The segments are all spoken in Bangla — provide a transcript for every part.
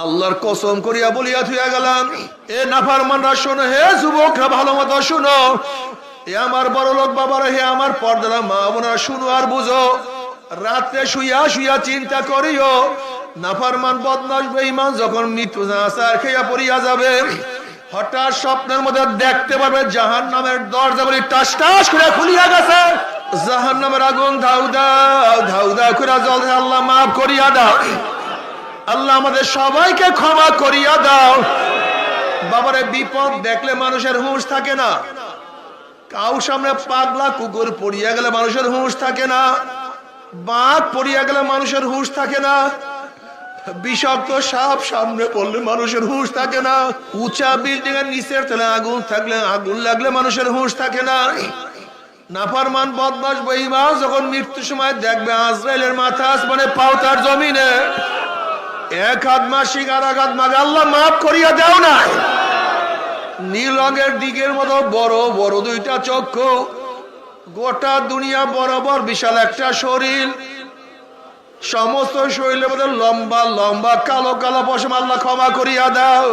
আল্লাহর কসম করিয়া বলিয়া থুইয়া গেলাম, এ নাফরমানরা শোনো, হে যুবকরা ভালো মতো শুনো, এ আমার বড় লোক বাবারা, হে আমার পর্দার মা বোনেরা শুনো আর বুঝো। রাত্রে শুইয়া শুইয়া চিন্তা করিও, নাফরমান বদমাশ বেঈমান যখন মৃত্যু আসার খেয়া পড়িয়া যাবে, হঠাৎ স্বপ্নের মধ্যে দেখতে পাবে জাহান্নামের দরজা বলি টাস টাস করে খুলিয়া গেছে, জাহান্নামের আগুন ধাউ দাও ধাউ দাও করে জ্বলছে। আল্লাহ মাফ করিয়া দাও, আল্লাহ আমাদের সবাইকে ক্ষমা করিয়া দাও। বাবারে, বিপদ দেখলে মানুষের হুঁশ থাকে না। কাউ সামনে পাগলা কুকুর পড়িয়া গেলে মানুষের হুঁশ থাকে না, বাঘ পড়িয়া গেলে মানুষের হুঁশ থাকে না, বিষাক্ত সাপ সামনে পড়লে মানুষের হুঁশ থাকে না, উঁচা বিল্ডিং এর নিচের তলে আগুন থাকলে আগুন লাগলে মানুষের হুঁশ থাকে না। নাফরমান বদমাশ বেঈমান যখন মৃত্যুর সময় দেখবে আজরাইলের মাথা আসমানে পাও তার জমিনে, এক হাত মাসিক আর এক হাত মাগে, আল্লাহ মাফ করিয়া দাও না। নীল রঙের দিকের মতো বড় বড় দুইটা চক্ষু, গোটা দুনিয়া বরাবর বিশাল একটা শরীর, সমস্ত শরীরের মধ্যে লম্বা লম্বা কালো কালো পশম, আল্লাহ ক্ষমা করিয়া দাও।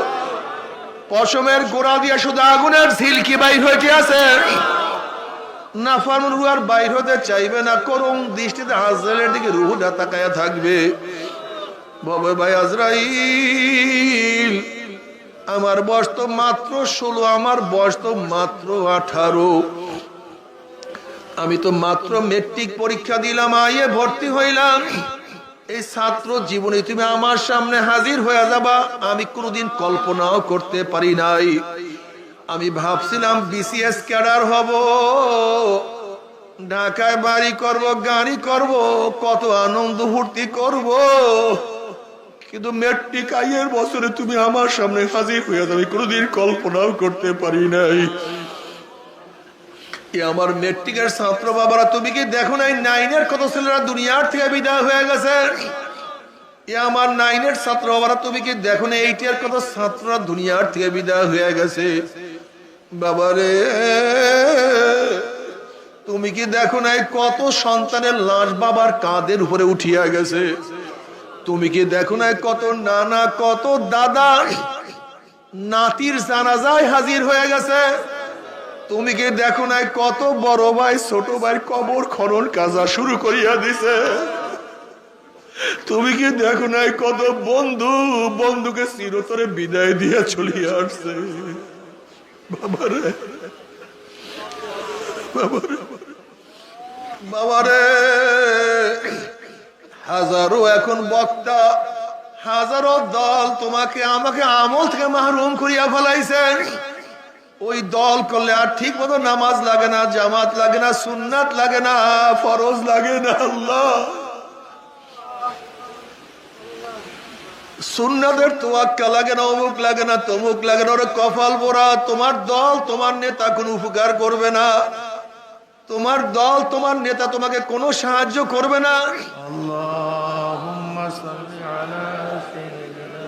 পশমের গোড়া দিয়ে শুধু আগুনের ঝিলকি বাইর হইতে আছে। নাফরমান রূহ আর বাইর হতে চাইবে না, করুণ দৃষ্টিতে আজরাইলের দিকে রূহটা তাকায়া থাকবে। বাবা ভাই আজরাইল, আমার বয়স তো মাত্র 16, আমার বয়স তো মাত্র 18, আমি তো মাত্র মেট্রিক পরীক্ষা দিলাম, আইয়ে ভর্তি হইলাম। এই ছাত্র জীবনে তুমি আমার সামনে হাজির হয়ে যাবা, আমি কোনোদিন কল্পনাও করতে পারি নাই। আমি ভাবছিলাম বিসিএস ক্যাডার হব, ঢাকায় বাড়ি করব, গাড়ি করব, কত আনন্দ ফুর্তি করব, কিন্তু মেট্রিক আইয়ের বছরে তুমি আমার সামনে হাজির হয়ে যাবে, কোনোদিন কল্পনাও করতে পারি নাই। আমার মেট্রিকের ছাত্র বাবারা, তুমি কি দেখো নাই 9-এর কত ছেলেরা দুনিয়ার থেকে বিদায় হয়ে গেছে? আমার 9-এর ছাত্র বাবারা, তুমি কি দেখো না 8-এর কত ছাত্ররা দুনিয়ার থেকে বিদায় হয়ে গেছে? বাবারে, তুমি কি দেখো নাই কত সন্তানের লাশ বাবার কাঁধের উপরে উঠিয়া গেছে? তুমি কি দেখো নাই কত নানা কত দাদা নাতির জানাজায় হাজির হয়ে গেছে? তুমি কি দেখো নাই কত বড় ভাই ছোট ভাই কবর খনন কাজা শুরু করিয়া দিছে? তুমি কি দেখো নাই কত বন্ধু বন্ধুকে চিরতরে বিদায় দিয়া চলিয়া আসছে? বাবারে বাবারে বাবারে, হাজারো এখন বক্তা, হাজারো দল তোমাকে আমাকে আমল থেকে মাহরুম করিয়া ফেলাইছে। ওই দল করলে আর ঠিক মতো নামাজ লাগে না, জামাত লাগে না, সুন্নাত লাগে না, ফরজ লাগে না। আল্লাহ, সুন্নাতের তোয়াক্কা লাগে না, অমুক লাগে না, তমুক লাগে না, ওরা কপাল পোড়া। তোমার দল তোমার নেতা কোনো উপকার করবে না, তোমার দল তোমার নেতা তোমাকে কোনো সাহায্য করবে না। আল্লাহুম্মা সাল্লি আলা সাইয়্যিদিনা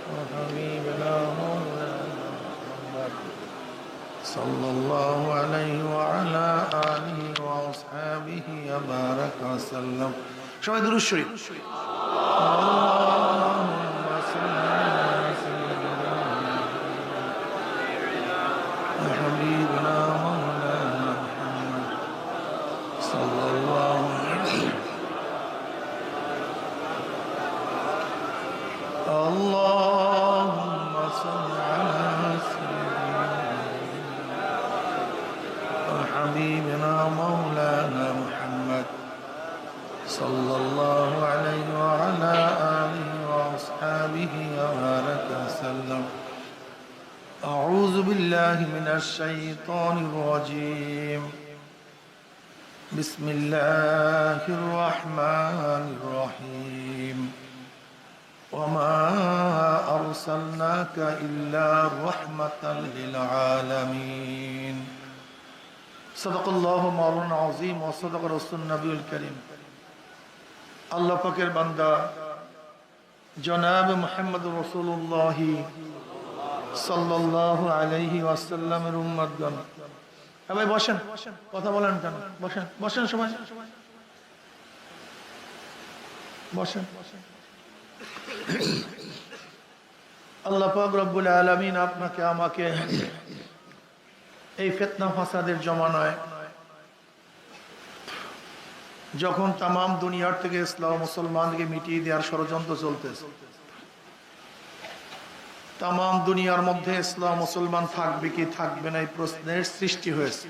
ওয়া হাবিবিনা মাওলানা মুহাম্মদ সাল্লাল্লাহু আলাইহি ওয়া আলা আলিহি ওয়া আসহাবিহি ওয়া বারাকা ওয়া সাল্লাম। সবাই দুরূদ শরীফ। আল্লাহুম্মা সাল্লি আলা সাইয়্যিদিনা ওয়া হাবিবিনা মাওলানা মুহাম্মদ সাল্লাল্লাহু আলাইহি। اللهم صل على سيدنا وحبيبنا مولانا محمد صلى الله عليه وعلى آله وأصحابه وبارك وسلم. أعوذ بالله من الشيطان الرجيم. بسم الله الرحمن الرحيم. وما أرسلناك إلا رحمة للعالمين. صدق الله مولانا العظيم وصدق رسول النبي الكريم. আল্লাহ পাকের বান্দা জনাব মুহাম্মদ রাসূলুল্লাহ সাল্লাল্লাহু আলাইহি ওয়াসাল্লামের উম্মতগণ, সবাই বসেন, কথা বলেন কেন? বসেন বসেন সবাই। বসেন। আল্লাহ পাক রব্বুল আলামিন আপনাকে আমাকে এই ফিতনা ফাসাদের জমানায়, যখন তামাম দুনিয়ার থেকে ইসলাম মুসলমানকে মিটিয়ে দেওয়ার ষড়যন্ত্র চলতেছে, তামাম দুনিয়ার মধ্যে ইসলাম মুসলমান থাকবে কি থাকবে না এই প্রশ্নের সৃষ্টি হয়েছে,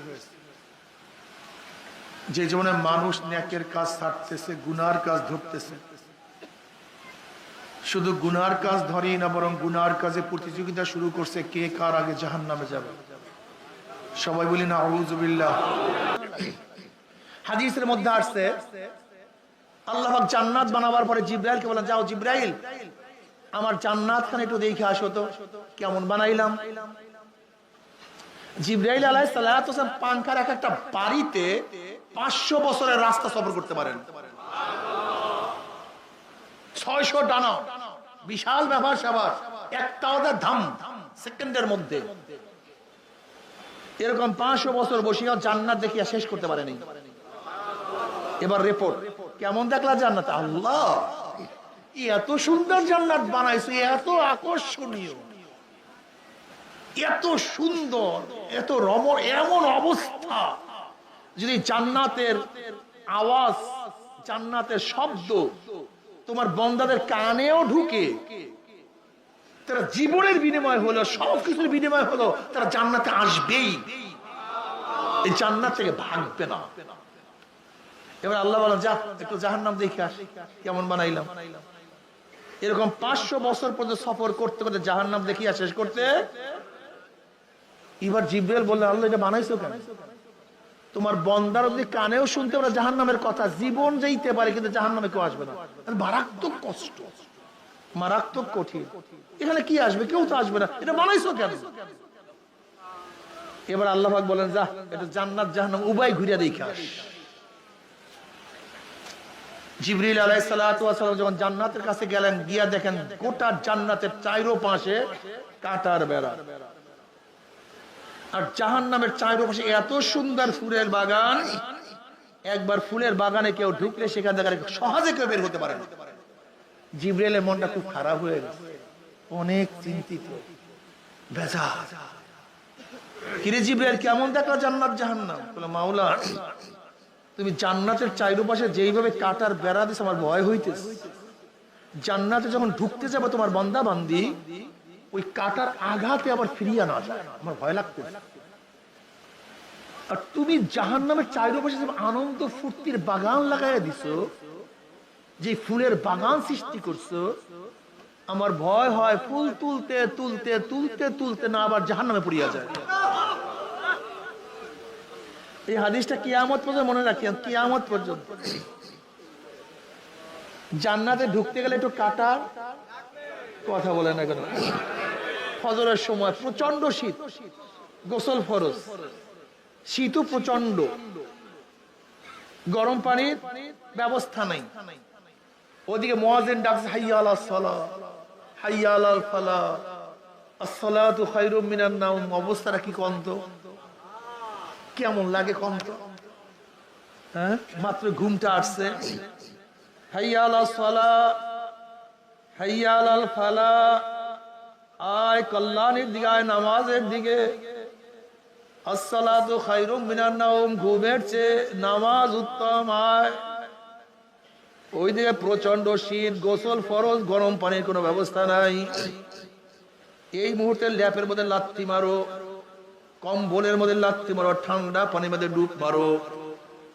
যে জীবনে মানুষ নেকের কাজ ছাড়তেছে, গুনার কাজ ধরতেছে। শুধু গুনার কাজ ধরেই না, বরং গুনার কাজে প্রতিযোগিতা শুরু করছে, কে কার আগে জাহান্নামে যাবে। সবাই বলি না আউযুবিল্লাহ। হাদিসের মধ্যে আসছে, আল্লাহ পাক জান্নাত বানাবার পরে জিবরাইলকে বলেন, যাও জিবরাইল, আমার জান্নাতখানে একটু দেখে আসো তো কেমন বানাইলাম। জিবরাইল আলাইহিস সালাতু ওয়াস সালাম পাঙ্খার একটা বাড়িতে 500 বছরের রাস্তা সফর করতে পারেন। 600 ডানা, বিশাল ব্যাপার স্যাপার, একটা ওদের ধাম সেকেন্ডের মধ্যে। এরকম 500 বছর বসিয়া জান্নাত দেখিয়া শেষ করতে পারেনি। এবার রিপোর্ট, কেমন দেখলা জান্নাত? আল্লাহ, এত সুন্দর জান্নাত বানাইছো, এত আকর্ষণীয়, এত সুন্দর, এত রমণ, এমন অবস্থা, যদি জান্নাতের আওয়াজ, জান্নাতের শব্দ তোমার বন্দাদের কানেও ঢুকে, তারা জীবনের বিনিময় হলো, সবকিছুর বিনিময় হলো, তারা জান্নাতে আসবেই, এই জান্নাত থেকে ভাগবে না। এবার আল্লাহ বলেন, যা একটু জাহান্নাম দেখে আস কেমন বানাইলাম। এরকম 500 বছর পর্যন্ত সফর করতে করতে জাহান্নাম দেখিয়া শেষ করতে, এবার জিবরাইল বললেন, আল্লাহ এটা বানাইছো কেন? তোমার বন্দার যদি কানেও শুনতে পারে জাহান্নামের কথা, জীবন যেতে পারে কিন্তু জাহান্নামে কেউ আসবে না। মারাত্মক কষ্ট, মারাত্মক কঠিন, এখানে কি আসবে? কেউ তো আসবে না, এটা বানাইছো কেন? এবার আল্লাহ পাক বলেন, যা এটা জান্নাত জাহান্নাম উভয় ঘুরিয়া দেখে আস। জিবরিল আলাইহিস সালাতু ওয়াস সালাম যখন জান্নাতের কাছে গেলেন, গিয়া দেখেন গোটা জান্নাতের চারপাশে কাঁটার বেড়া, আর জাহান্নামের চারপাশে এত সুন্দর ফুলের বাগান, একবার ফুলের বাগানে কেউ ঢুকলে সেখান থেকে সহজে কেউ বের হতে পারে না। জিবরাইলের মনটা খুব খারাপ হয়ে গেছে, অনেক চিন্তিত, বেজা। কিরে জিবরাইল, কেমন দেখলা জান্নাত জাহান্নাম? বলে, মাওলা, তুমি জান্নাতের চারপাশে যেইভাবে কাটার বেড়া দিছ, আমার ভয় হইতেছে। জান্নাতে যখন ঢুকতে যাবে তোমার বান্দা বান্দি, ওই কাটার আঘাতে আবার ফিরিয়া না যায়, আমার ভয় লাগতেছে। আর তুমি জাহান্নামের চারপাশে যে আনন্দ ফুর্তির বাগান লাগাইয়া দিছো, যে ফুলের বাগান সৃষ্টি করছো, আমার ভয় হয় ফুল তুলতে তুলতে তুলতে তুলতে না আবার জাহান্নামে পড়িয়া যায়। এই হাদিসটা কিয়ামত পর্যন্ত মনে রাখি, কিয়ামত পর্যন্ত। জান্নাতে ঢুকতে গেলে একটু কাটার কথা বলে না কেন? ফজরের সময় প্রচন্ড শীত, গোসল ফরজ, শীতও প্রচন্ড, গরম পানির ব্যবস্থা নাই। ওদিকে মুয়াজ্জিন ডাকছে, হাইয়া আলাস সালাহ, হাইয়া আলাল ফালাহ, আস-সালাতু খায়রুম মিনান নাওম। অবস্থাটা কি কন্ত, কেমন লাগে কন্ত? হ্যাঁ, মাত্র ঘুমটা আসছে। হাইয়া আলাস সালাহ, হাইয়া আলাল ফালাহ, আয় কল্যাণের দিকে, আয় নামাজের দিকে। আস-সালাতু খায়রুম মিনান নাওম, ঘুমের চেয়ে নামাজ উত্তম, আয়। ওইদিকে প্রচন্ড শীত, গোসল ফরজ, গরম পানির কোনো ব্যবস্থা নাই। এই মুহূর্তে ল্যাপের মধ্যে লাথি মারো, কম্বলের মধ্যে লাথি মারো, ঠান্ডা পানির মধ্যে ডুব মারো,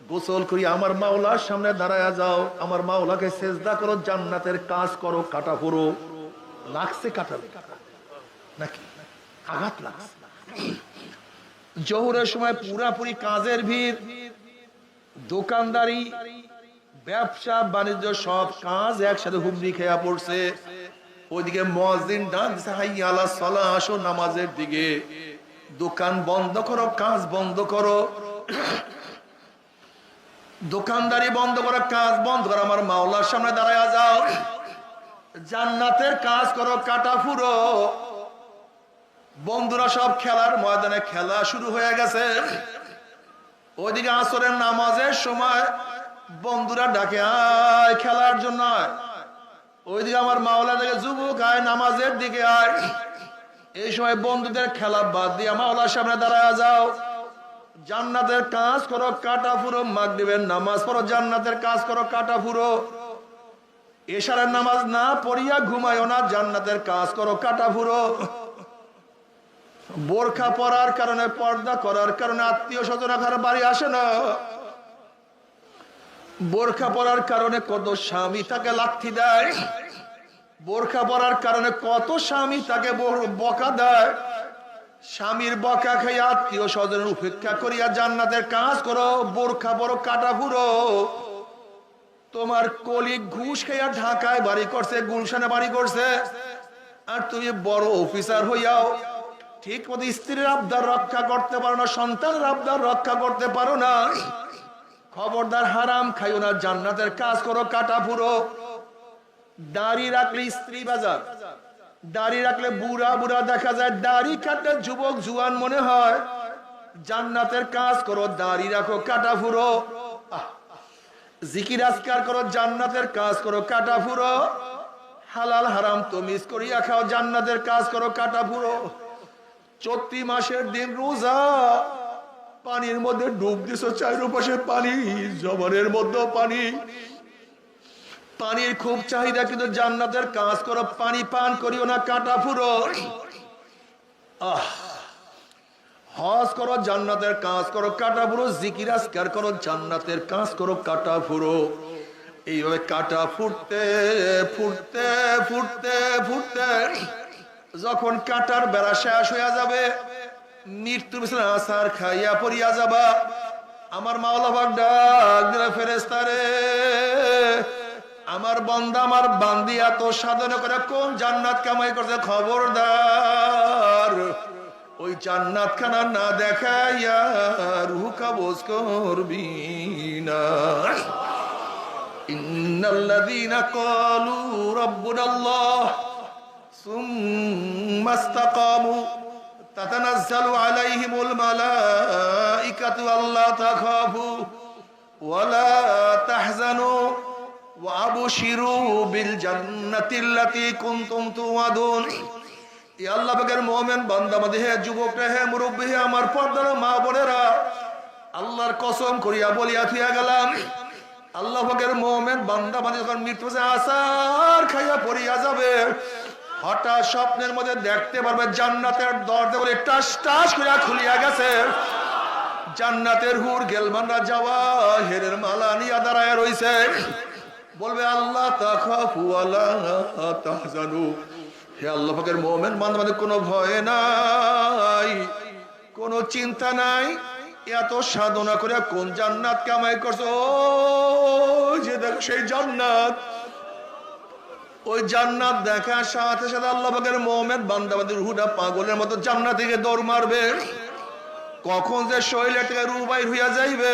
গোসল করি আমার মাওলার সামনে দাঁড়ায়া যাও, আমার মাওলাকে সেজদা করো, জান্নাতের কাজ করো, কাটা করো। লাগছে কাটা নাকি? আঘাত লাগছে। জোহরের সময় পুরাপুরি কাজের ভিড়, দোকানদারি, ব্যবসা বাণিজ্য, সব কাজ একসাথে হুমড়ি খেয়া পড়ছে। ওইদিকে মুয়াজ্জিন ডাক দিছে, হাইয়া আলাস সালাহ, আসো নামাজের দিকে। দোকান বন্ধ করো, কাজ বন্ধ করো, দোকানদারি বন্ধ করো, কাজ বন্ধ করো, আমার মাওলার সামনে দাঁড়ায়া যাও, জান্নাতের কাজ করো, কাটা ফুরো। বন্ধুরা সব খেলার ময়দানে, খেলা শুরু হয়ে গেছে। ওইদিকে আসরের নামাজের সময় বন্ধুরা ডাকে আয় খেলার জন্য আয়। ওইদিকে আমার মাওলা থেকে যুবক আয় নামাজের দিকে আয়। এই সময় বন্ধুদের খেলা বাদ দিয়ে মাওলার সামনে দাঁড়ায় যাও। জান্নাতের কাজ করো কাটা ফুরো, মাগরিবের নামাজ পড়ো জান্নাতের কাজ করো কাটা ফুরো, এশারের নামাজ না পড়িয়া ঘুমায়ও না, জান্নাতের কাজ করো কাটা ফুরো। বোরখা পরার কারণে, পর্দা করার কারণে আত্মীয় স্বজন ঘরে বাড়ি আসে না। বোরখা পরার কারণে কত স্বামী তাকে লাথি দেয়, বোরখা পরার কারণে কত স্বামী তাকে বকা দেয়। স্বামীর বকা খাইয়া আত্মীয় স্বজনের উপেক্ষা করিয়া জান্নাতের কাজ করো, বোরখা পরো কাটা ফুরো। তোমার কলিগ ঘুষ খাইয়া ঢাকায় বাড়ি করছে, গুলশানে বাড়ি করছে, আর তুমি বড় অফিসার হইয়াও ঠিক মতো স্ত্রীর আবদার রক্ষা করতে পারো না, সন্তানের আবদার রক্ষা করতে পারো না। খবরদার হারাম খাইও না, জান্নাতের কাজ করো কাটা ফুরো। দাড়ি রাখলে স্ত্রী বাজার, দাড়ি রাখলে বুড়া বুড়া দেখা যায়, দাড়ি কাটলে যুবক জুয়ান মনে হয়। জান্নাতের কাজ করো, দাড়ি রাখো কাটা ফুরো। জিকির আজকার করো, জান্নাতের কাজ করো কাটা ফুরো। হালাল হারাম তমিজ করিয়া খাও, জান্নাতের কাজ করো কাটা ফুরো। চৈত্র মাসের দিন রোজা, পানির মধ্যে ডুব দিছো, চারপাশে পানি, জবানের মধ্যে পানি, পানির খুব চাহিদা, কিন্তু জান্নাতের কাজ করো, পানি পান করিও না কাটা ফুরো। হজ করো, জান্নাতের কাজ করো কাটা ফুরো। জিকির আজকার করো, জান্নাতের কাজ করো কাটা ফুরো। এইভাবে কাটা ফুটতে ফুটতে ফুটতে ফুটতে যখন কাটার বেড়া শেষ হইয়া যাবে, মৃত্যু বিছানা আসার খাইয়া পড়িয়া যাবা, আমার মাওলা পাক ডাক দিলে, ফেরেশতারে আমার বান্দা আমার বান্দি এত সাধনা করে কোন জান্নাত কামাই করছে, খবরদার ওই জান্নাত খানা না দেখাইয়া রূহ কবজ করবি না। ইন্নাল্লাযীনা ক্বালু রাব্বুনাল্লাহ সুম্মা ইসতাকামু তাতানাজ্জালু আলাইহিমুল মালাইকাতু আল্লা তাখাফু ওয়া লা তাহজানু ওয়া আবশিরু বিল জান্নাতিল্লাতী কুনতুম তুআদুন। ই আল্লাহ পাকের মুমিন বান্দা বান্দী, হে যুবকরা, হে মুরব্বি, হে আমার পর্দার মা বোনেরা, আল্লাহর কসম করিয়া বলিয়া থিয়া গেলাম, আল্লাহ পাকের মুমিন বান্দা বান্দী যখন মৃত্যু আসার খাইয়া পড়িয়া যাবে, হঠাৎ স্বপ্নের মধ্যে দেখতে পারবে জান্নাতের দরজা বলে টাস টাস করে খুলিয়া গেছে। জান্নাতের হুর গেলমানরা যাওয়া হেরের মালা নিয়ে দাঁড়ায় রইছে, বলবে আল্লাহ তাখাফু ওয়ালা তাহজানু। হে আল্লাহ পাকের মুমিন বান্দা বান্দী, কোনো ভয় নাই, কোনো চিন্তা নাই, এত সাধনা করে কোন জান্নাত কামাই করছো, যে দেখো সেই জান্নাত। ওই জান্নাত দেখার সাথে সাথে আল্লাহ পাকের মুমিন বান্দা বান্দীর রূহটা পাগলের মতো জান্নাত থেকে দৌড় মারবে। কখন যে শরীরে থেকে রূহ বাইর হইয়া যাইবে,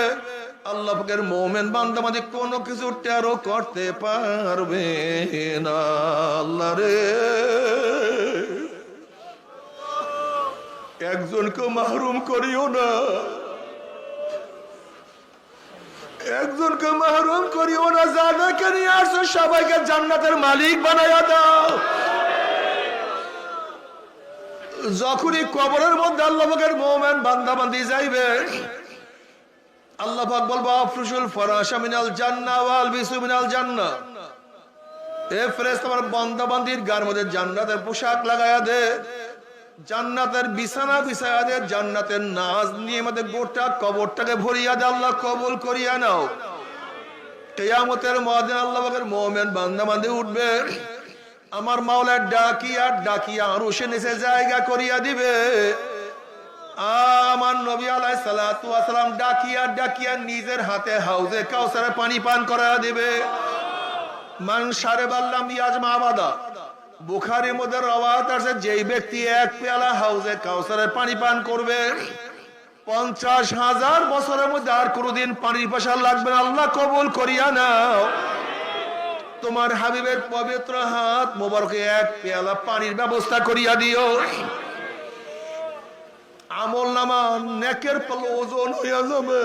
আল্লাহ পাকের মুমিন বান্দা বান্দী কোনো কিছু টেরও করতে পারবে না। আল্লাহ রে, একজনকে মাহরুম করিও না, একজনকে মাহরুম করিও না। যাদেরকে নিয়ে আসছো সবাইকে জান্নাতের মালিক বানাইয়া দাও। যখনই কবরের মধ্যে আল্লাহ পাকের মুমিন বান্দা বান্দি যাইবে, আল্লাহ পাক বলবো আফরুশুল ফরাশা মিনাল জান্নাহ ওয়াল বিসু মিনাল জান্নাহ। এ ফেরেশতা, আমার বান্দা বান্দির গায়ের মধ্যে জান্নাতের পোশাক লাগায়া দে, জান্নাতের বিছানা বিছায়া দে, জান্নাতের নাজ নিয়ে আমাদের গোটা কবরটাকে ভরিয়া দে। আল্লাহ কবুল করিয়া নাও। কিয়ামতের ময়দানে আল্লাহ পাকের মুমিন বান্দা বান্দি উঠবে, আমার মাওলা ডাকিয়া ডাকিয়া আরশে নিচে জায়গা করিয়া দিবে। আমার নবী আলাইহিস সালাতু ওয়াস সালাম ডাকিয়া ডাকিয়া নিজের হাতে হাউজে কাউসারের পানি পান করায়া দিবে। মান শারিবাল্লাম ইয়াজমা আবাদা, বুখারীর মধ্যে রওয়ায়াত আছে, যেই ব্যক্তি এক পেয়ালা হাউজে কাউসারের পানি পান করবে, 50,000 বছরের মধ্যে আর কোনোদিন পানির পিপাসা লাগবে না। আল্লাহ কবুল করিয়া নাও। তোমার হাবিবের পবিত্র হাত মোবারকে এক পেয়ালা পানির ব্যবস্থা করিয়া দিও। আমল নামা নেকের পাল্লা ওজন হইয়া যাবে।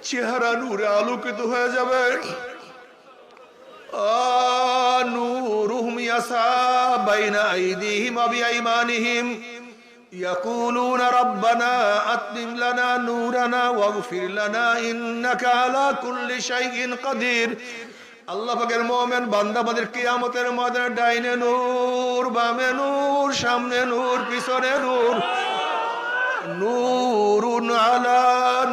চেহারা নূরে আলোকিত হয়ে যাবে। নূরুহুম ইয়াসা বাইনা আইদিহিম ওয়া বিআইমানিহিম ইয়াকুলুনা রাব্বানা আতমিম লানা নূরানা ওয়াগফির লানা ইন্নাকা আলা কুল্লি শাইইন কাদির। আল্লাহ পাকের মুমিন বান্দাদের কিয়ামতের ময়দানে ডাইনে নূর, বামে নূর, সামনে নূর, পিছনে নূর, নূরুন আলা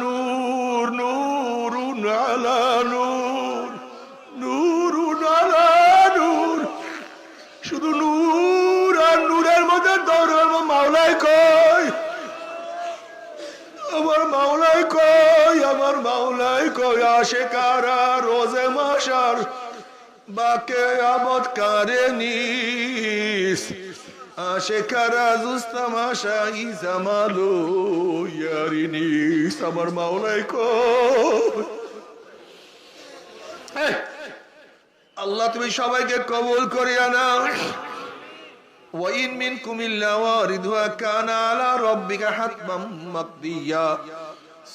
নূর, নূরুন আলা নূর, নূরুন আলা নূর। শুধু নূর আর নূরের মধ্যে দৌড়াবো। মাওলাই কই, আমার মাওলাই কই, আমার মাওলাই কই। আশিকারা রোজে মাশার বাকে আবদ কারে নিস, আশিকারা জুস্তামাশা ইজামালো ইয়ারি নিস। আমার মাওলাই কই। আল্লাহ তুমি সবাইকে কবুল করিয়া নাও। وَإِن مِّنكُمْ إِلَّا وَارِدُهَا كَانَ عَلَى رَبِّكَ حَتْمًا مَّقْضِيًّا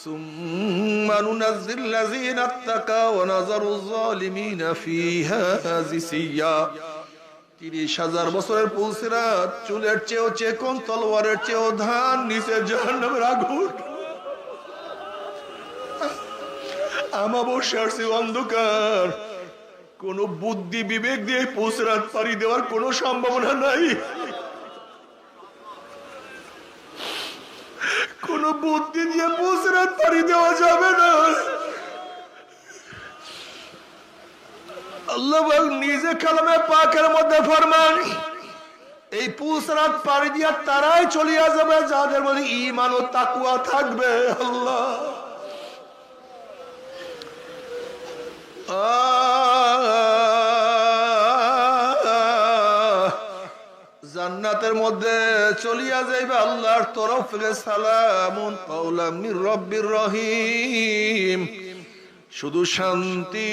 ثُمَّ نُنَجِّي الَّذِينَ اتَّقَوْا وَنَذَرُ الظَّالِمِينَ فِيهَا جِثِيًّا। ৩০,০০০ বছরের পুলসিরাত চুলের চেয়েও চেকন, তলোয়ারের চেয়েও ধান, নিচে জাহান্নামের আগুন। আমাবস্যার চেয়ে অন্ধকার। কোন বুদ্ধি বিবেক দিয়ে পুলসিরাত পাড়ি দেওয়ার কোন সম্ভাবনা নাই। কোন বুদ্ধি দিয়ে পুলসিরাত পাড়ি দেওয়া যাবে না। আল্লাহ নিজে কালামে পাকের মধ্যে ফরমান, এই পুলসিরাত পাড়ি দিয়া তারাই চলিয়া যাবে যাদের মধ্যে ঈমান ও তাকওয়া থাকবে। আল্লাহ জান্নাতের মধ্যে চলিয়া যাইবে আল্লাহর তরফ থেকে সালামুন কাওলাম মির রব্বির রহিম। শুধু শান্তি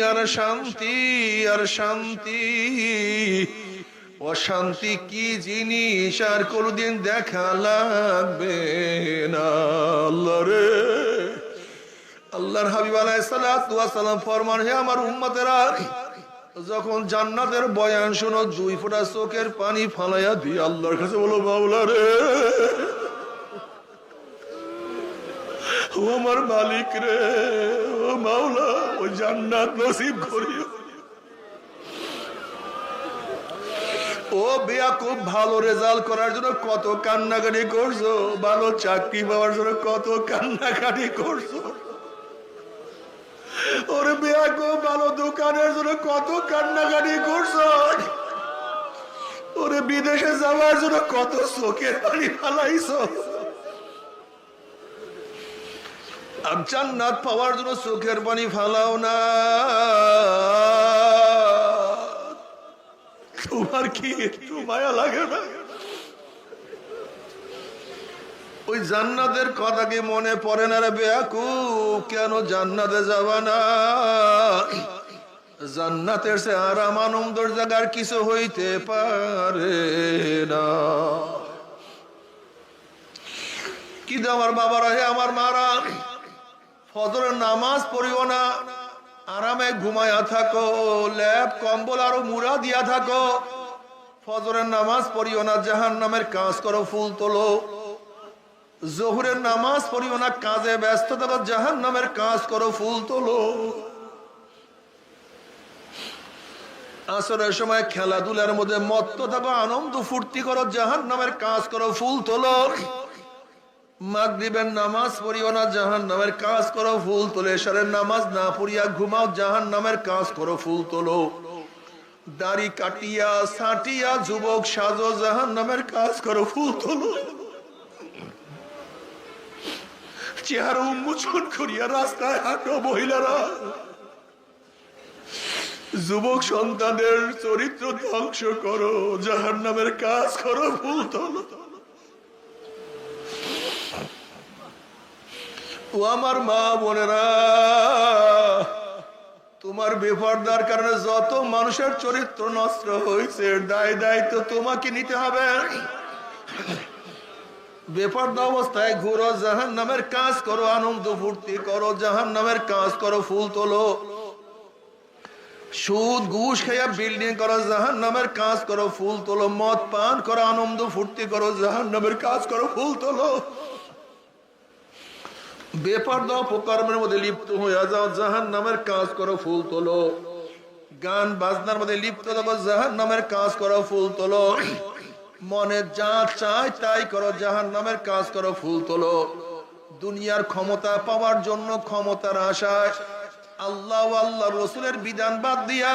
আর শান্তি আর শান্তি। অশান্তি কি জিনিস আর কোনদিন দেখা লাগবে না। আল্লাহ রে, আল্লাহর হাবিব আলাইহিস সালাতু ওয়াস সালাম ফরমান, হে আমার উম্মতেরা, যখন জান্নাতের বয়ান শোনো 2 ফোঁটা চোখের পানি ফালাইয়া দিয়ে আল্লাহর কাছে বলো, মাওলা রে, ও আমার মালিক রে, ও মাওলা, ও জান্নাত নসিব করিও। ও বেয়াকুব, ভালো রেজাল্ট করার জন্য কত কান্নাকাটি করছো, ভালো চাকরি পাওয়ার জন্য কত কান্নাকাটি করছো। ওরে বেয়াকুব, ভালো দোকানের জন্য কত কান্নাকাটি করছো। ওরে বিদেশে যাওয়ার জন্য কত চোখের পানি ফালাইছো। আর জান্নাত পাওয়ার জন্য চোখের পানি ফালাও না। তোমার কি একটু মায়া লাগে না? ওই জান্নাতের কথা কি মনে পড়ে না রে বেয়াকুব? কেন জান্নাতে যাবা না? জান্নাতের সে আরাম আনন্দের জায়গার কিছু হইতে পারে না। কিন্তু আমার বাবারা, হে আমার মারা, ফজরের নামাজ পড়িও না, আরামে ঘুমায়া থাকো, ল্যাপ কম্বল আরো মুড়া দিয়া থাকো। ফজরের নামাজ পড়িও না, জাহান্নামের কাজ করো, ফুল তোলো। জোহরের নামাজ পড়িও না, কাজে ব্যস্ত থাকো, জাহান্নামের কাজ করো, ফুল তোলো। আসরের সময় খেলাধুলার মধ্যে মত্ত থাকো, আনন্দ ফুর্তি করো, জাহান্নামের কাজ করো, ফুল তোলো। মাগরিবের নামাজ পড়িও না, জাহান্নামের কাজ করো, ফুল তোলো। এশারের নামাজ না পড়িয়া ঘুমাও, জাহান্নামের কাজ করো, ফুল তোলো। দাড়ি কাটিয়া ছাটিয়া যুবক সাজো, জাহান্নামের কাজ করো, ফুল তোলো। চেহারা উন্মোচন করিয়া রাস্তায় হাঁটো মহিলারা। যুবক সন্তানদের চরিত্র ধ্বংস করো, জাহান্নামের কাজ করো, ফুল তোলো। ও আমার মা বোনেরা, তোমার বেপরদার কারণে যত মানুষের চরিত্র নষ্ট হয়েছে, দায় দায়িত্ব তোমাকে নিতে হবে। বেপরদা অবস্থায় ঘুরো, জাহান্নামের কাজ করো, আনন্দ ফুর্তি করো, জাহান্নামের কাজ করো, ফুল তোলো। সুদ ঘুষ খাইয়া বিল্ডিং করো, জাহান্নামের কাজ করো, ফুল তোলো। মদ পান করো, আনন্দ ফুর্তি করো, জাহান্নামের কাজ করো, ফুল তোলো। বেপরদা অপকর্মের মধ্যে লিপ্ত হয়ে যাও, জাহান্নামের কাজ করো, ফুল তোলো। গান বাজনার মধ্যে লিপ্ত থাকো, জাহান্নামের কাজ করো, ফুল তোলো। মনে যা চাই তাই করো, জাহান্নামের কাজ করো, ফুল তোলো। দুনিয়ার ক্ষমতা পাওয়ার জন্য ক্ষমতার আশায় আল্লাহ আল্লাহ রসুলের বিধান বাদ দিয়া,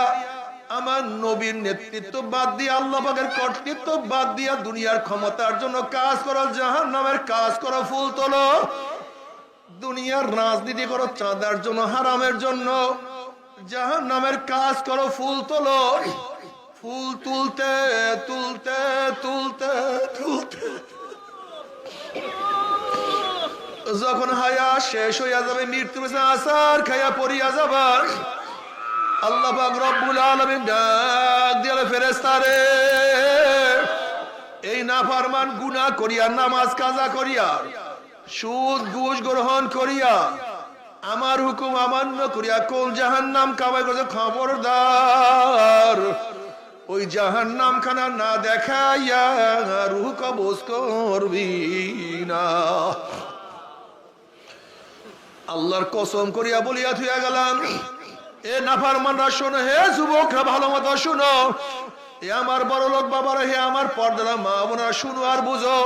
আমার নবীর নেতৃত্ব বাদ দিয়া, আল্লাহ পাকের কর্তৃত্ব বাদ দিয়া দুনিয়ার ক্ষমতার জন্য কাজ করো, জাহান্নামের কাজ করো, ফুল তোলো। দুনিয়ার রাজনীতি করো চাঁদার জন্য, হারামের জন্য, জাহান্নামের কাজ করো, ফুল তোলো। ফুল তুলতে তুলতে তুলতে তুলতে যখন হায়া শেষ হইয়া যাবে, মৃত্যু আসার খাইয়া পড়িয়া যাবা, আল্লাহ পাক রব্বুল আলামিন ডাক দিলে, ফেরেশতারে এই নাফরমান গুনাহ করিয়া, নামাজ কাজা করিয়া, সুদ ঘুষ গ্রহণ করিয়া, আমার হুকুম অমান্য করিয়া কোন জাহান্নাম কামাই করছে, খবরদার ওই জাহান্নাম খানা না দেখাইয়া রূহ কবজ করবি না। আল্লাহর কসম করিয়া বলিয়া থুইয়া গেলাম, এ নাফরমানরা শোনো, হে যুবকরা ভালো মতো শুনো, এ আমার বড় লোক বাবারা, হে আমার পর্দারা মা বোনেরা, শুনো আর বুঝো।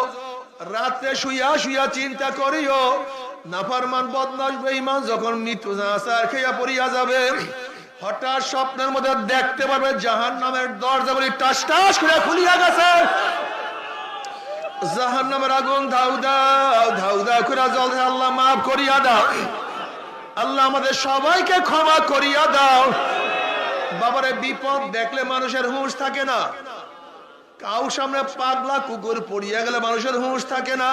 রাত্রে শুইয়া শুইয়া চিন্তা করিও, নাফরমান বদমাশ বেঈমান যখন মৃত্যু আসার খেয়া পড়িয়া যাবে, হঠাৎ স্বপ্নের মধ্যে দেখতে পাবে জাহান্নামের দরজা বলি টাস টাস করে খুলিয়া গেছে, জাহান্নামের আগুন ধাউ দাও ধাউ দাও করে জ্বলছে। আল্লাহ মাফ করিয়া দাও, আল্লাহ আমাদের সবাইকে ক্ষমা করিয়া দাও। বাবারে বিপদ দেখলে মানুষের হুঁশ থাকে না, কাউ সামনে পাগলা কুকুর পড়িয়া গেলে মানুষের হুঁশ থাকে না,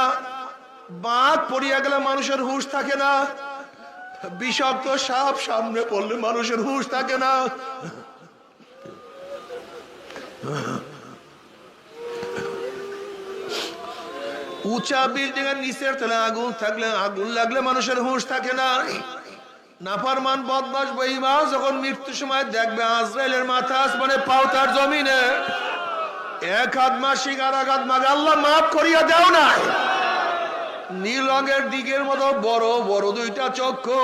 বাঘ পড়িয়া গেলে মানুষের হুঁশ থাকে না, বিষাক্ত সাপ সামনে পড়লে মানুষের হুঁশ থাকে না। উঁচা বিল্ডিং এর নিচের তলে আগুন থাকলে, আগুন লাগলে মানুষের হুঁশ থাকে না। নাফরমান বদমাশ বেঈমান যখন মৃত্যুর সময় দেখবে আজরাইলের মাথা আসমানে, পাও তার জমিনে, এক হাত মাসিক আর এক হাত মাগে, আল্লাহ মাফ করিয়া দাও না। নীল রঙের দিকের মতো বড় বড় দুইটা চক্ষু,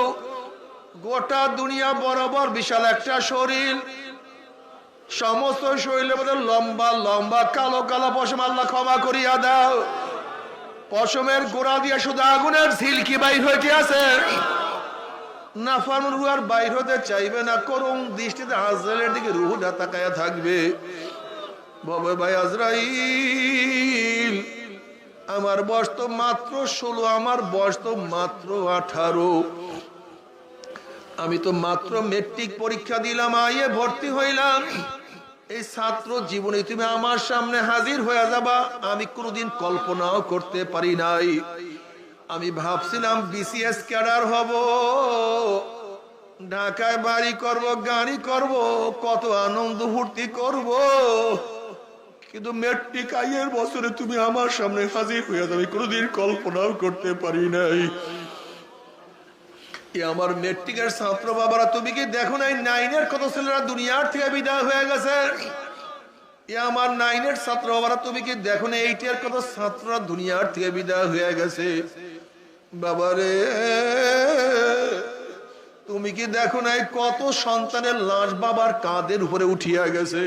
গোটা দুনিয়া বরাবর বিশাল একটা শরীর, সমস্ত শরীরের মধ্যে লম্বা লম্বা কালো কালো পশম, আল্লাহ ক্ষমা করিয়া দাও। পশমের গোড়া দিয়ে শুধু আগুনের ঝিলকি বাইর হইতে আছে, নাফরমান রূহ আর বাইর হতে চাইবে না, করুণ দৃষ্টিতে আজরাইলের দিকে রূহটা তাকায়া থাকবে। বাবা ভাই আজরাইল, আমার বয়স তো মাত্র 16, আমার বয়স তো মাত্র 18, আমি তো মাত্র মেট্রিক পরীক্ষা দিলাম, আইয়ে ভর্তি হইলাম। এই ছাত্র জীবনে তুমি আমার সামনে হাজির হয়ে যাবা, আমি কোনোদিন কল্পনাও করতে পারি নাই। আমি ভাবছিলাম বিসিএস ক্যাডার হব, ঢাকায় বাড়ি করব, গাড়ি করব, কত আনন্দ ফুর্তি করব, কিন্তু মেট্রিক আইয়ের বছরে তুমি আমার সামনে হাজির হয়ে যাবে, কোনোদিন কল্পনাও করতে পারি নাই। আমার মেট্রিকের ছাত্র বাবারা, তুমি কি দেখো নাই 9-এর কত ছেলেরা দুনিয়ার থেকে বিদায় হয়ে গেছে? আমার 9-এর ছাত্র বাবারা, তুমি কি দেখো না 8-এর কত ছাত্ররা দুনিয়ার থেকে বিদায় হয়ে গেছে? বাবারে, তুমি কি দেখো নাই কত সন্তানের লাশ বাবার কাঁধের উপরে উঠিয়া গেছে?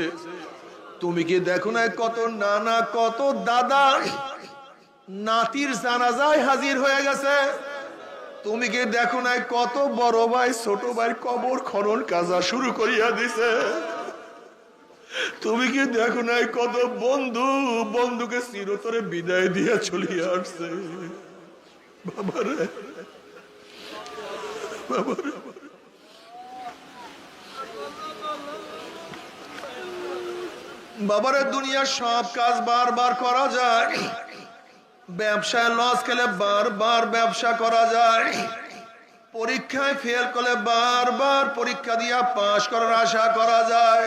তুমি কি দেখো নাই কত নানা কত দাদা নাতির জানাজায় হাজির হয়ে গেছে? তুমি কি দেখো নাই কত বড় ভাই ছোট ভাই কবর খনন কাজা শুরু করিয়া দিছে? তুমি কি দেখো নাই কত বন্ধু বন্ধুকে চিরতরে বিদায় দিয়া চলিয়া আসছে? বাবারে বাবারে, বাবারে দুনিয়ার সব কাজ বারবার করা যায়, ব্যবসায় লস খেলে বারবার ব্যবসা করা যায়, পরীক্ষায় ফেল করলে বারবার পরীক্ষা দিয়া পাশ করার আশা করা যায়,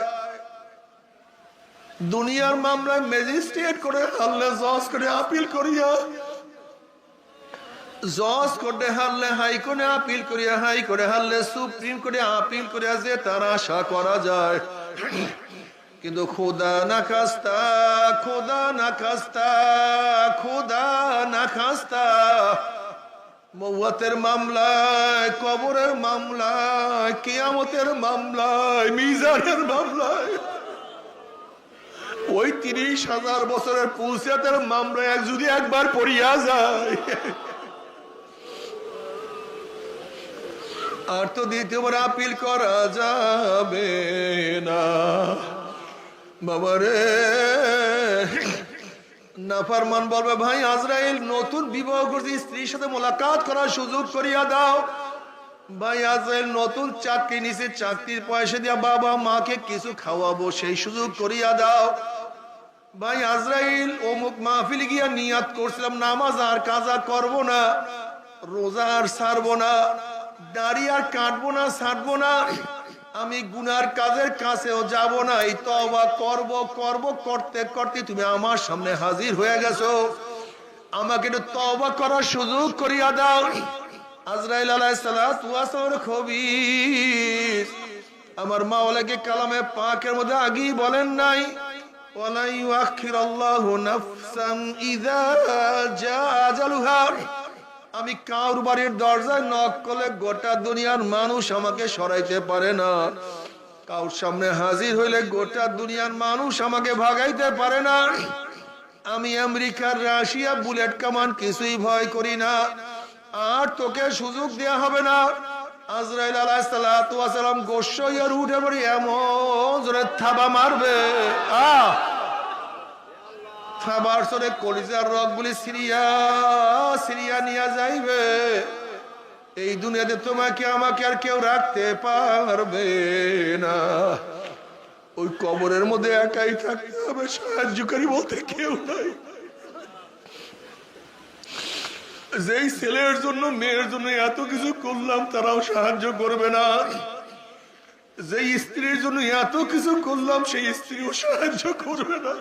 দুনিয়ার মামলায় ম্যাজিস্ট্রেট করে আল্লাহ জজ করে আপিল করিয়া জজ কোর্টে হারলে হাইকোর্টে আপিল করিয়া, হাইকোর্টে হারলে সুপ্রিম কোর্টে আপিল করিয়া যে তার আশা করা যায়। কিন্তু খোদা না খাস্তা, খোদা না খাস্তা, খোদা না খাস্তা, মওয়াতের মামলায়, কবরের মামলায়, কিয়ামতের মামলায়, মিজানের মামলায়, ওই 30,000 বছরের পুলসিয়াতের মামলায় যদি একবার পড়িয়া যায় আর তো দ্বিতীয়বার আপিল করা যাবে না। বাবারে, নাফরমান বলবে ভাই আজরাইল নতুন বিবাহ করছি, স্ত্রীর সাথে মোলাকাত করার সুযোগ করিয়া দাও। ভাই আজরাইল নতুন চাকরি নিছে, চাকরির পয়সা দিয়া বাবা মাকে কিছু খাওয়াবো, সেই সুযোগ করিয়া দাও। ভাই আজরাইল অমুক মাহফিলে গিয়া নিয়াত করছিলাম নামাজ আর কাজা করব না, রোজা আর ছাড়বো না, দাড়ি আর কাটবো না, ছাড়বো না, আমি গুনার কাজের কাছেও যাব না, এই তওবা করব করব করতে করতে তুমি আমার সামনে হাজির হয়ে গেছো, আমাকে একটু তওবা করার সুযোগ করিয়া দাও। আজরাইল আলাইহিস সালাতু ওয়াস সালামের খবীর আমার মাওলাকে কালামে পাকের মধ্যে আগেই বলেন নাই, ওয়ালা ইউআখিরুল্লাহু নাফসান ইযা জাআ আজালুহা। আমি কার বাড়ির দরজায় নক করলে গোটা দুনিয়ার মানুষ আমাকে সরাইতে পারে না, কার সামনে হাজির হইলে গোটা দুনিয়ার মানুষ আমাকে ভাগাইতে পারে না। আমি আমেরিকার রাশিয়া বুলেট কামান কিছুই ভয় করি না, আর তোকে সুযোগ দেয়া হবে না। আজরাইল আলাইহিস সালাতু ওয়াস সালাম গোশাইয়ের উঠে পড়ে এমন জোরে থাবা মারবে, থাবার সরে কলিজার রগগুলি সিরিয়া সিরিয়া নিয়ে যাইবে। এই দুনিয়াতে তোমাকে আমাকে আর কেউ রাখতে পারবে না, ওই কবরের মধ্যে একাই থাকতে হবে, সাহায্যকারী বলতে কেউ নাই। যেই ছেলের জন্য মেয়ের জন্য এত কিছু করলাম তারাও সাহায্য করবে না, যেই স্ত্রীর জন্য এত কিছু করলাম সেই স্ত্রীও সাহায্য করবে না,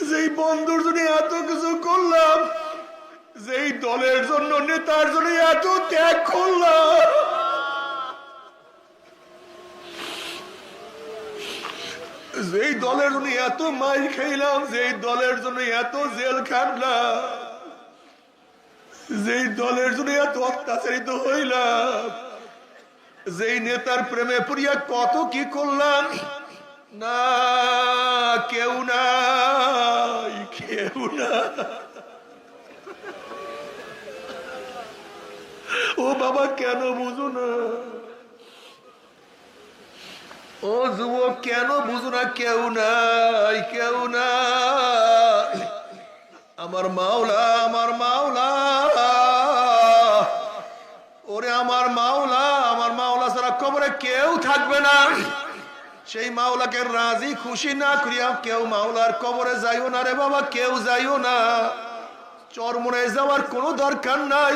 যেই বন্ধুর জন্য এত কিছু করলাম, যেই দলের জন্য নেতার জন্য এত ত্যাগ করলাম, যেই দলের জন্য এত মাইর খাইলাম, যেই দলের জন্য এত জেল খাটলাম, যেই দলের জন্য এত অত্যাচারিত হইলাম, যেই নেতার প্রেমে পড়িয়া কত কি করলাম, না কেউ নাই, কেউ না। ও বাবা কেন বুঝো না, ও যুবক কেন বুঝো না, কেউ নাই, কেউ নাই। আমার মাওলা, আমার মাওলা, ওরে আমার মাওলা, আমার মাওলা ছাড়া কবরে কেউ থাকবে না। সেই মাওলাকে রাজি খুশি না করিয়া কেউ মাওলার কবরে যাইও না রে বাবা, কেউ যাইও না। চরমোনায় যাওয়ার কোনো দরকার নাই,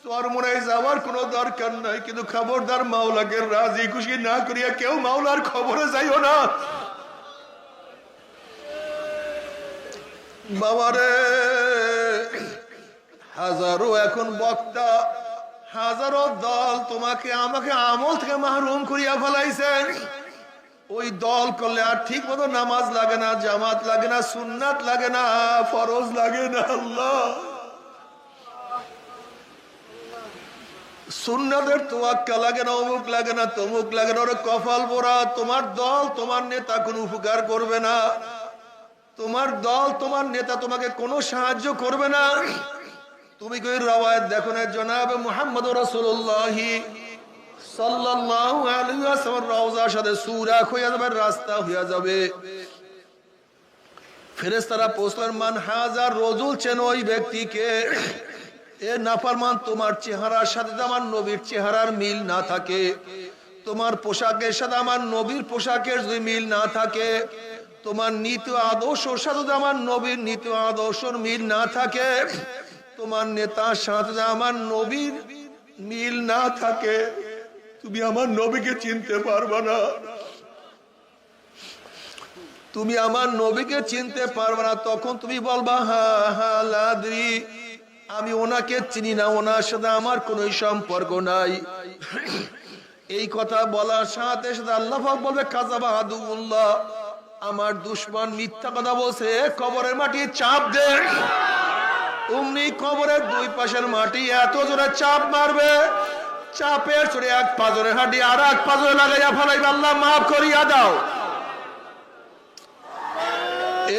চরমোনায় যাওয়ার কোনো দরকার নাই, কিন্তু খবরদার মাওলাকে রাজি খুশি না করিয়া কেউ মাওলার খবরে যাইও না। বাবারে, হাজারো এখন বক্তা, হাজারো দল তোমাকে আমাকে আমল থেকে মাহরুম করিয়া ফেলাইছেন। ওই দল করলে আর ঠিক মতো নামাজ লাগে না, জামাত লাগে না, সুন্নাত লাগে না, ফরজ লাগে না। আল্লাহ সুন্নাতের তোয়াক্কা লাগে না, অমুক লাগে না, তমুক লাগে না, ওরে কপাল পোড়া। তোমার দল তোমার নেতা কোনো উপকার করবে না, তোমার দল তোমার নেতা তোমাকে কোনো সাহায্য করবে না। তুমি কই রওয়ায়াত দেখো না, জনাব মুহাম্মদ রাসূলুল্লাহ সাল্লাল্লাহু আলাইহি ওয়াসাল্লাম রওজার সাথে সূরা হয়ে যাবে, রাস্তা হয়ে যাবে। ফেরেশতারা পৌঁছলেন, মান হাজার রজুল, চেন ওই ব্যক্তিকে। এ নাফরমান, তোমার চেহারার সাথে আমার নবীর চেহারার মিল না থাকে, তোমার পোশাকের সাথে আমার নবীর পোশাকের যদি মিল না থাকে, তোমার নীতি আদর্শের সাথে আমার নবীর নীতি আদর্শের মিল না থাকে, তোমার নেতার সাথে আমার নবীর মিল না থাকে, তুমি আমার নবীকে চিনতে পারবে না, তুমি আমার নবীকে চিনতে পারবে না। তখন তুমি বলবা হা হা লাদ্রি, আমি ওনাকে চিনি না, ওনার সাথে আমার কোনো সম্পর্ক নাই। এই কথা বলার সাথে সাথে আল্লাহ পাক বলবে কাযাবা আদুউল্লাহ, আমার দুশমন মিথ্যা কথা বলছে, কবরের মাটি চাপ দে। অমনি কবরের দুই পাশের মাটি এত জোরে চাপ মারবে, চাপের চড়ে এক পাজরের হাঁটি আর এক পাজরে লাগাইয়া ফেলাইবে, আল্লাহ মাফ করিয়া দাও।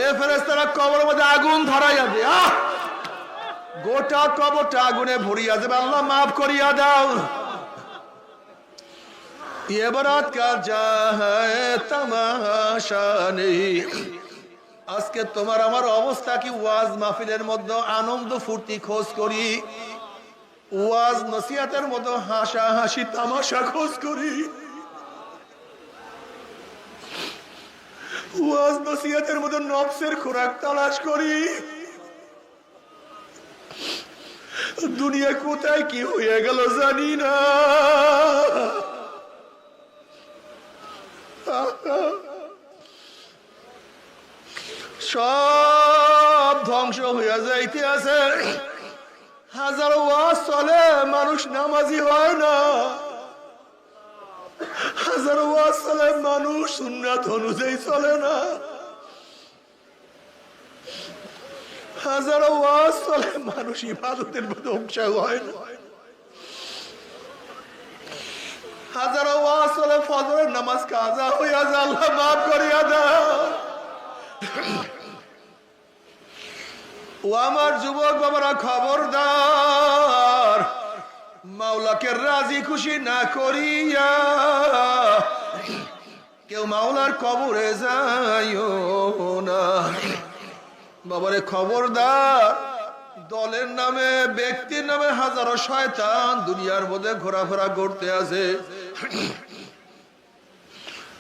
এ ফেরেশতারা কবরের মধ্যে আগুন ধরাইয়া দে, গোটা কবরটা আগুনে ভরিয়া যাবে, আল্লাহ মাফ করিয়া দাও। ये बारात का जा है तमाशा नहीं। আজকে তোমার আমার অবস্থা কি? ওয়াজ মাহফিলের মধ্যে আনন্দ ফুর্তি খোঁজ করি, ওয়াজ নসিহতের মধ্যে হাসা হাসি তামাশা খোঁজ করি, ওয়াজ নসিহতের মধ্যে নফসের খোরাক তালাশ করি। দুনিয়া কোথায় কি হয়ে গেল জানি না। সব ধ্বংস হইয়া যাইতে আছে। হাজার ওয়াজ চলে, মানুষ নামাজি হয় না। হাজার ওয়াজ চলে, মানুষ সুন্নাত অনুযায়ী চলে না। হাজার ওয়াজ চলে, মানুষ ইবাদতের মধ্যে অংশ হয় না। হাজার ওয়াজ চলে, ফজরের নামাজ কাজা হইয়া যায়, আল্লাহ মাফ করিয়া দাও। ও আমার যুবক বাবারা, খবরদার, মাওলাকে রাজি খুশি না করিয়া কেউ মাওলার কবরে যাইও না। বাবারে খবরদার, দলের নামে ব্যক্তির নামে হাজারো শয়তান দুনিয়ার মধ্যে ঘোরাফেরা করতে আছে।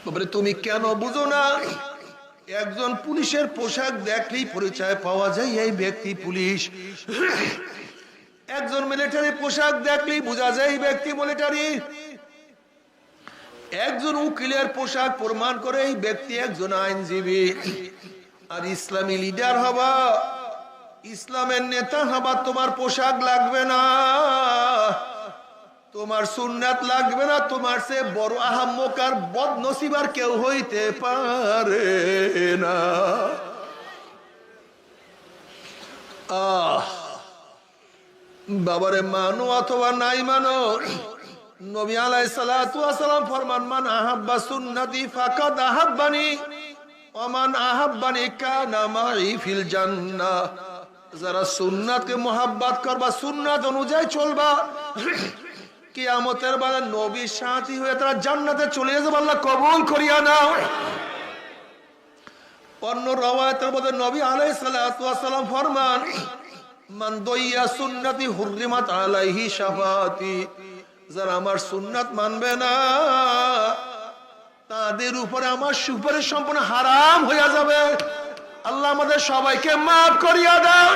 বাবারে তুমি কেন বুঝো না? একজন পুলিশের পোশাক দেখলেই পরিচয় পাওয়া যায় এই ব্যক্তি পুলিশ। একজন মিলিটারি পোশাক দেখলেই বোঝা যায় এই ব্যক্তি মিলিটারি। একজন উকিলের পোশাক প্রমাণ করে এই ব্যক্তি একজন আইনজীবী। আর ইসলামী লিডার হবা, ইসলামের নেতা হবা, তোমার পোশাক লাগবে না, তোমার সুন্নাত লাগবে না, তোমার সে বড় আহাম্মক আর বদনসিব আর কেউ হইতে পারে না। বাবারে মানো অথবা নাই মানো, নবী আলাইহিস সালাতু ওয়াস সালাম ফরমান, মান আহাব্বা সুন্নতি ফাকাদ আহাব্বানি ওয়া মান আহাব্বানি কানা মাই ফিল জান্নাহ। যারা সুন্নাতকে মোহাব্বত করবা, সুন্নাত অনুযায়ী চলবা, কিয়ামতের বেলা নবীর সাথী হয়ে তারা জান্নাতে চলে যাবে, আল্লাহ কবুল করিয়া নাও। অন্য রওয়ায়াতের মধ্যে নবী আলাইহিস সালাতু ওয়াস সালাম ফরমান, মান দাইয়া সুন্নতি হুররিমাত আলাইহি শাফাআতি। যারা আমার সুন্নাত মানবে না, তাদের উপরে আমার সুপারিশ সম্পূর্ণ হারাম হইয়া যাবে। আল্লাহ আমাদের সবাইকে মাফ করিয়া দাও,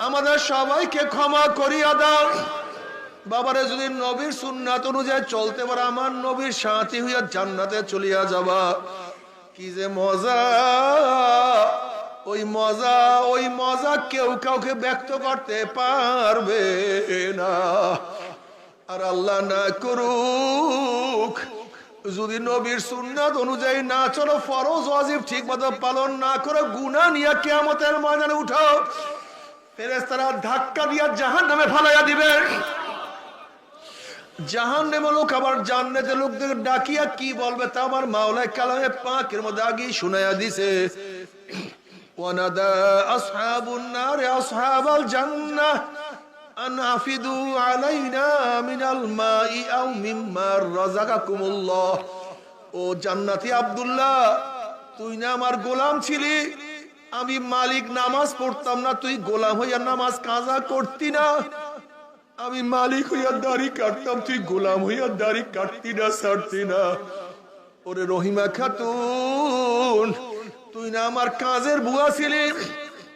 আমাদের সবাইকে ক্ষমা করিয়া দাও। বাবারে যদি নবীর সুন্নাত অনুযায়ী চলতে পারে, আমার নবীর সাথী হইয়া জান্নাতে চলিয়া যাবা। কি যে মজা! ওই মজা, ওই মজা কেউ কাউকে ব্যক্ত করতে পারবে না। আর আল্লাহ না করুক, যদি নবীর সুন্নাত অনুযায়ী না চলো, ফরজ ওয়াজিব ঠিক মতো পালন না করে গুনাহ নিয়ে কিয়ামতের ময়দানে উঠো, ফেরেশতারা ধাক্কা দিয়া জাহান্নামে ফালাইয়া দিবে। জাহান্নামে লোক আবার জান্নাতে লোকদের ডাকিয়া কি বলবে তা আমার মাওলানা কালামে পাকের মধ্যে আগেই শুনাইয়া দিছে। ওয়ানাদা আসহাবুন নার আসহাবাল জান্নাহ আন আফিদু আলাইনা মিনাল মাই আও মিম্মা রাযাকাকুমুল্লাহ। ও জান্নাতি আব্দুল্লাহ, তুই না আমার গোলাম ছিলি, আমি মালিক নামাজ পড়তাম না, তুই গোলাম হইয়া নামাজ কাজা করতি না। আমি মালিক হইয়া দাড়ি কাটতাম, তুই গোলাম হইয়া দাড়ি কাটতি না, ছাড়তি না। ওরে রহিমা খাতুন, তুই না আমার কাজের বুয়া ছিলি,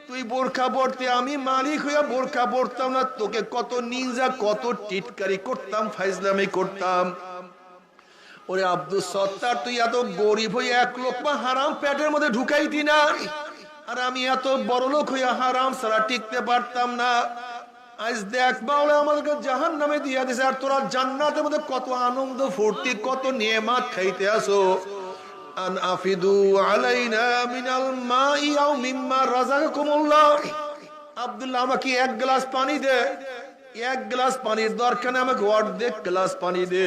তুই বোরখা পড়তে, আমি মালিক হইয়া বোরখা পড়তাম না, তোকে কত নিন্দা কত টিটকারি করতাম, ফাইজলামি করতাম। ওরে আব্দুল সত্তার, তুই এত গরিব হয়ে এক লোকমা হারাম পেটের মধ্যে ঢুকাইতি না, আর আমি এত বড় লোক হইয়া হারাম ছাড়া টিকতে পারতাম না। আজ দেখ মাওলা আমাদেরকে জাহান্নামে দিয়া দিছে, আর তোরা জান্নাতের মধ্যে কত আনন্দ ফুর্তি কত নিয়ামত খাইতে আসো। আন আফিদু আলাইনা মিনাল মাই আও মিম্মা রাযাকাকুমুল্লাহ। আব্দুল্লাহ আমাকে এক গ্লাস পানি দে। এক গ্লাস পানির দরকার নেই, আমাকে অর্ধেক গ্লাস পানি দে।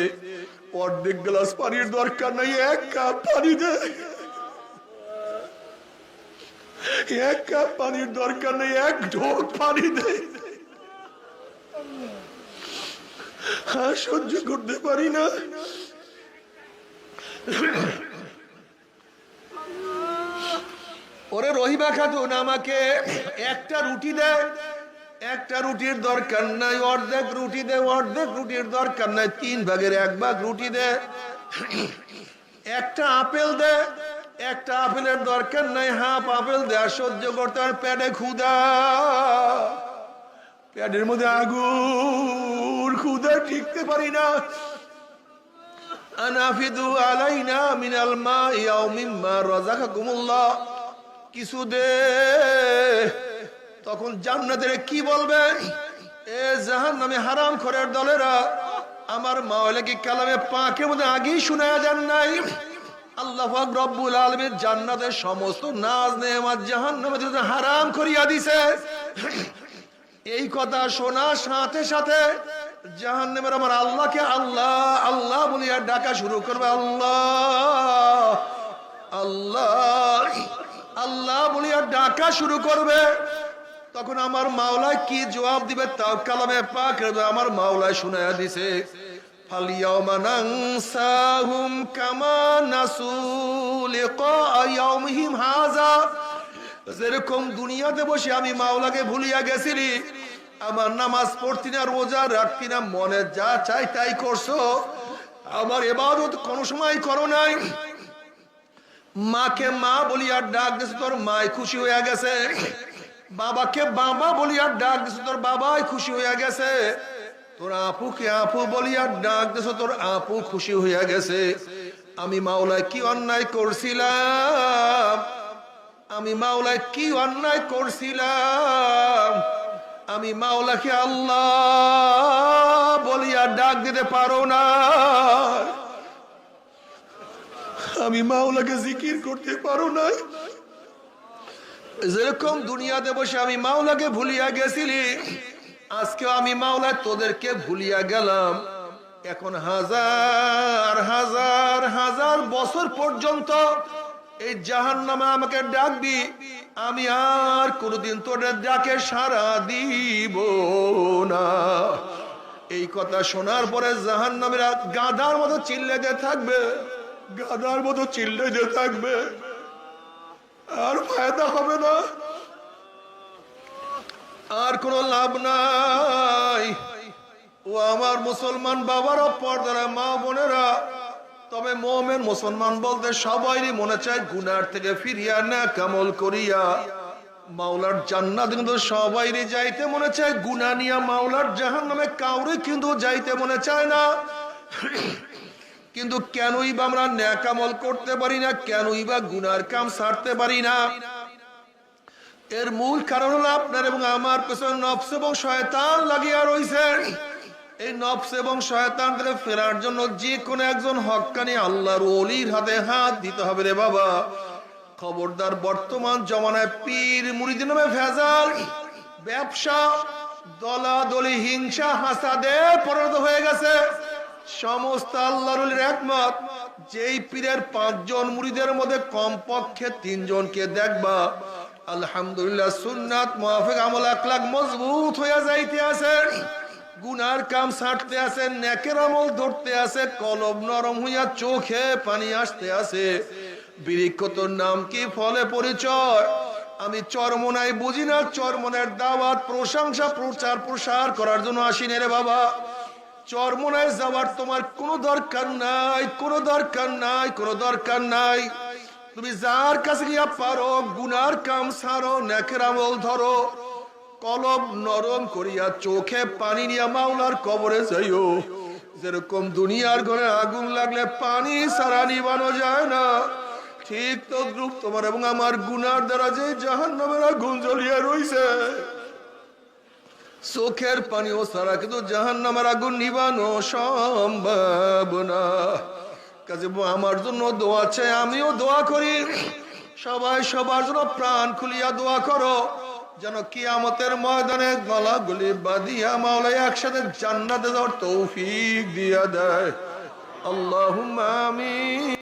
অর্ধেক গ্লাস পানির দরকার নেই, এক কাপ পানি দে। এক কাপ পানির দরকার নেই, এক ঢোক পানি দে। হ্যাঁ, সহ্য করতে পারি না। ওরে রহিমা খাতুন আমাকে একটা রুটি দে। একটা রুটির দরকার নাই, অর্ধেক রুটি দে। অর্ধেক রুটির দরকার নাই, 3 ভাগের 1 ভাগ রুটি দে। একটা আপেল দে। একটা আপেলের দরকার নাই, হাফ আপেল দে। আর সহ্য করতে আর পেটে ক্ষুধা, পেটের মধ্যে আগুন, ক্ষুধা টিকতে পারি না। আনাফিদু আলাইনা মিনাল মাই আও মিম্মা রাযাকাকুমুল্লাহ। কিছু দে। তখন জান্নাতের কি বলবে? এ জাহান্নামে হারামখোরের দলেরা, আমার মাওলা কি কালামে পাকের মধ্যে আগেই শোনায়া যান নাই? আল্লাহ পাক রব্বুল আলামিন জান্নাতের সমস্ত নাজ নেয়ামত জাহান্নামের জন্য হারাম করিয়া দিয়েছে। এই কথা শোনার সাথে সাথে জাহান্নামের আমার আল্লাহকে আল্লাহ আল্লাহ বলিয়া ডাকা শুরু করবে। আল্লাহ আল্লাহ আল্লাহ বলিয়া ডাকা শুরু করবে। তখন আমার মাওলা কি জবাব দিবে তাও কালামে পাক আমার মাওলা শুনায়া দিছে। ফালিয়াউমা নানসাহুম কামা নাসু লিকা ইয়াউমিহিম হাযা। যেরকম দুনিয়াতে বসে আমি মাওলাকে ভুলিয়া গেছিলি, আমার নামাজ পড়তি না, রোজা রাখতি না, মনে যা চাই তাই করছো, আমার ইবাদত কোন সময় করো নাই। মাকে মা বলিয়া ডাক দিছো, তোর মাই খুশি হইয়া গেছে। বাবাকে বাবা বলিয়া ডাক দিছো, তোর বাবাই খুশি হইয়া গেছে। তোর আপুকে আপু বলিয়া ডাক দিছো, তোর আপু খুশি হইয়া গেছে। আমি মাওলায় কি অন্যায় করছিলাম? আমি মাওলায় কি অন্যায় করছিলাম? আমি মাওলাকে আল্লাহ বলিয়া ডাক দিতে পারো না। আমি মাওলাকে জিকির করতে পারো না। যেরকম দুনিয়াতে বসে আমি মাওলাকে ভুলিয়া গেছিলি, আজকে আমি মাওলা তোদেরকে ভুলিয়া গেলাম। এখন হাজার হাজার হাজার বছর পর্যন্ত এই জাহান্নামে আমাকে ডাকবি, আমি আর কোনদিন তোদের ডাকে সাড়া দিব না। এই কথা শোনার পরে জাহান্নামীরা গাধার মতো চিল্লাইতে থাকবে, গাধার মতো চিল্লাইতে থাকবে, আর ফায়দা হবে না, আর কোন লাভ নাই। ও আমার মুসলমান বাবারা, পর্দারা, মা বোনেরা, তবে মুমিন মুসলমান বলতে সবাইরই মনে চায় গুনার থেকে ফিরিয়া না কামল করিয়া মাওলার জান্নাত, কিন্তু সবাইরই যাইতে মনে চায় গুনাহ নিয়া মাওলার জাহান্নামে কাউরে কিন্তু যাইতে মনে চায় না। কিন্তু কেনই বা আমরা নেক আমল করতে পারি না? কেনই বা গুনার কাম ছাড়তে পারি না? এর মূল কারণ হলো আপনার এবং আমার পেছনে নফস এবং শয়তান লাগিয়া রয়েছে। এই নফস এবং শয়তান থেকে ফেরার জন্য যে কোনো একজন হক্কানি আল্লাহর ওলির হাতে হাত দিতে হবে রে বাবা। খবরদার, বর্তমান জমানায় পীর মুরিদ নামে ভেজাল, ব্যবসা, দলাদলি, হিংসা, হাসাদে পরিণত হয়ে গেছে। সমস্ত আল্লাহর ওলির একমত, যেই পীরের 5 জন মুরিদের মধ্যে কমপক্ষে 3 জনকে দেখবা আলহামদুলিল্লাহ সুন্নাত মুআফিক আমল আখলাক মজবুত হইয়া যাইতে আছে, গুনার কাম ছাড়তে আছে, নেকের আমল ধরতে আছে, কলব নরম হইয়া চোখে পানি আসতে আছে। বৃক্ষ তোর নাম কি, ফলে পরিচয়। আমি চরমনাই বুঝি না, চরমনের দাওয়াত, প্রশংসা, প্রচার প্রসার করার জন্য আসিনি রে বাবা। চরমনায় যাওয়ার তোমার কোনো দরকার নাই, কোনো দরকার নাই, কোনো দরকার নাই। তুমি যার কাছে গিয়া পারো গুনার কাম ছাড়ো, নেকের আমল ধরো, কলব নরম করিয়া চোখে পানি নিয়া মাওলার কবরে যাইও। যেরকম দুনিয়ার ঘরে আগুন লাগলে পানি ছাড়া নিবানো যায় না, ঠিক তদ্রূপ তোমার এবং আমার গুনার দ্বারা যে জাহান্নামের আগুন জ্বলিয়া রইছে, চোখের পানি ও সারা কিন্তু জাহান্নামের আগুন নিবানো সম্ভব না। কাজে আমার জন্য দোয়া চাই, আমিও দোয়া করি, সবাই সবার জন্য প্রাণ খুলিয়া দোয়া করো, যেন কিয়ামতের ময়দানে গলাগুলি বাঁধিয়া মাওলা একসাথে জান্নাতে যাওয়ার তৌফিক দিয়া দেয়। আল্লাহুম্মা আমিন।